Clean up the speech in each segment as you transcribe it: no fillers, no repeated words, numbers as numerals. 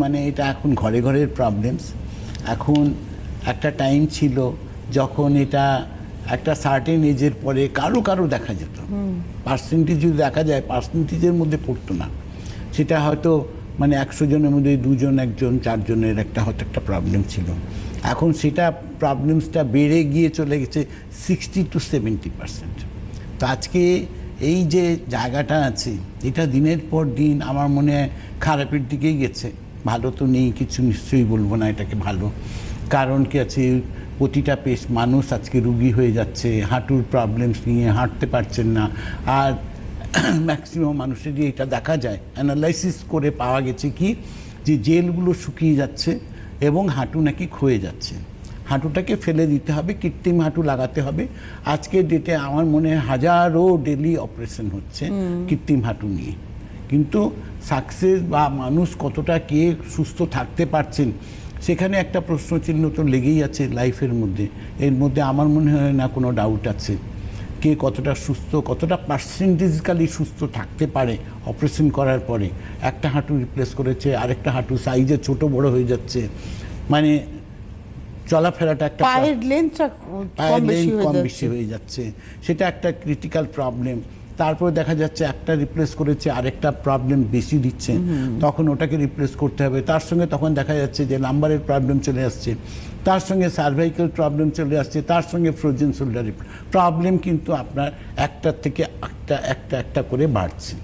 মানে এটা এখন ঘরে ঘরের প্রবলেমস। এখন একটা টাইম ছিল যখন এটা একটা সার্টেন এজের পরে কারো কারো দেখা যেত, পার্সেন্টেজ যদি দেখা যায় পার্সেন্টেজের মধ্যে পড়তো না। সেটা হয়তো মানে 100 জনের মধ্যে 2 জন 1 জন 4 জনের একটা হয়তো একটা প্রবলেম ছিল। এখন সেটা প্রবলেমসটা বেড়ে গিয়ে চলে গেছে 60 to 70%। তো আজকে এই যে জায়গাটা আছে এটা দিনের পর দিন আমার মনে হয় খারাপের দিকেই গেছে, ভালো তো নেই কিছু, নিশ্চয়ই বলবো না এটাকে ভালো। কারণ কি আছে, প্রতিটা মানুষ আজকে রুগী হয়ে যাচ্ছে, হাঁটুর প্রবলেমস নিয়ে হাঁটতে পারছেন না। আর ম্যাক্সিমাম মানুষেরই এটা দেখা যায়, অ্যানালাইসিস করে পাওয়া গেছে কি যে জেলগুলো শুকিয়ে যাচ্ছে এবং হাঁটু নাকি ক্ষয়ে যাচ্ছে। হাঁটুটাকে ফেলে দিতে হবে, কৃত্রিম হাঁটু লাগাতে হবে। আজকের ডেটে আমার মনে হয় হাজারো ডেলি অপারেশন হচ্ছে কৃত্রিম হাঁটু নিয়ে, কিন্তু সাকসেস বা মানুষ কতটা কে সুস্থ থাকতে পারছেন সেখানে একটা প্রশ্নচিহ্ন তো লেগেই আছে লাইফের মধ্যে। এর মধ্যে আমার মনে হয় না কোনো ডাউট আছে কে কতটা সুস্থ, কতটা পার্সেন্টেজকালি সুস্থ থাকতে পারে অপারেশন করার পরে। একটা হাঁটু রিপ্লেস করেছে, আরেকটা হাঁটু সাইজে ছোট বড় হয়ে যাচ্ছে, মানে চলাফেরাটা একটা পায়ের লেন্থটা কম বেশি হয়ে যাচ্ছে, সেটা একটা ক্রিটিক্যাল প্রবলেম। তারপরে দেখা যাচ্ছে একটা রিপ্লেস করেছে আরেকটা প্রবলেম বেশি দিচ্ছে, তখন ওটাকে রিপ্লেস করতে হবে। তার সঙ্গে তখন দেখা যাচ্ছে যে নাম্বারের প্রবলেম চলে আসছে, তার সঙ্গে সার্ভাইকাল প্রবলেম চলে আসছে, তার সঙ্গে ফ্রোজেন শোল্ডার প্রবলেম, কিন্তু আপনার একটার থেকে একটা করে বাড়ছে।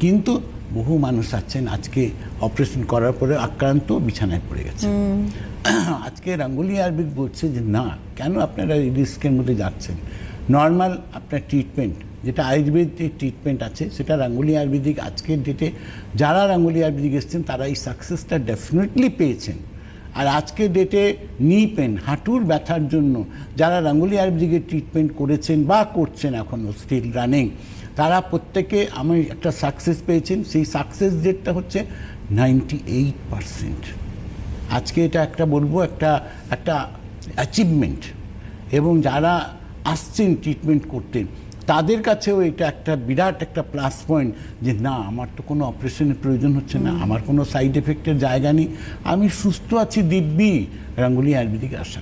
কিন্তু বহু মানুষ আছেন আজকে অপারেশন করার পরে আক্রান্ত, বিছানায় পড়ে গেছে। আজকে গাঙ্গুলি আয়ুর্বেদ বলছে যে না, কেন আপনারা এই রিস্কের মধ্যে যাচ্ছেন? নর্মাল আপনার ট্রিটমেন্ট যেটা আয়ুর্বেদিক ট্রিটমেন্ট আছে সেটা গাঙ্গুলি আয়ুর্বেদিক আজকের ডেটে যারা গাঙ্গুলি আয়ুর্বেদিক এসেছেন তারা এই সাকসেসটা ডেফিনেটলি পেয়েছেন। আর আজকের ডেটে নি পেন, হাঁটুর ব্যথার জন্য যারা গাঙ্গুলি আয়ুর্বেদিকের ট্রিটমেন্ট করেছেন বা করছেন এখনও স্টিল রানিং, তারা প্রত্যেকে আমি একটা সাকসেস পেয়েছেন। সেই সাকসেস রেটটা হচ্ছে 98%। আজকে এটা একটা বলবো একটা অ্যাচিভমেন্ট। এবং যারা আসছেন ট্রিটমেন্ট করতে তাদের কাছেও এটা একটা বিরাট একটা প্লাস পয়েন্ট যে না, আমার তো কোনো অপারেশনের প্রয়োজন হচ্ছে না, আমার কোনো সাইড এফেক্টের জায়গা নেই, আমি সুস্থ আছি দিব্যি গাঙ্গুলি আয়ুর্বেদিক আসা।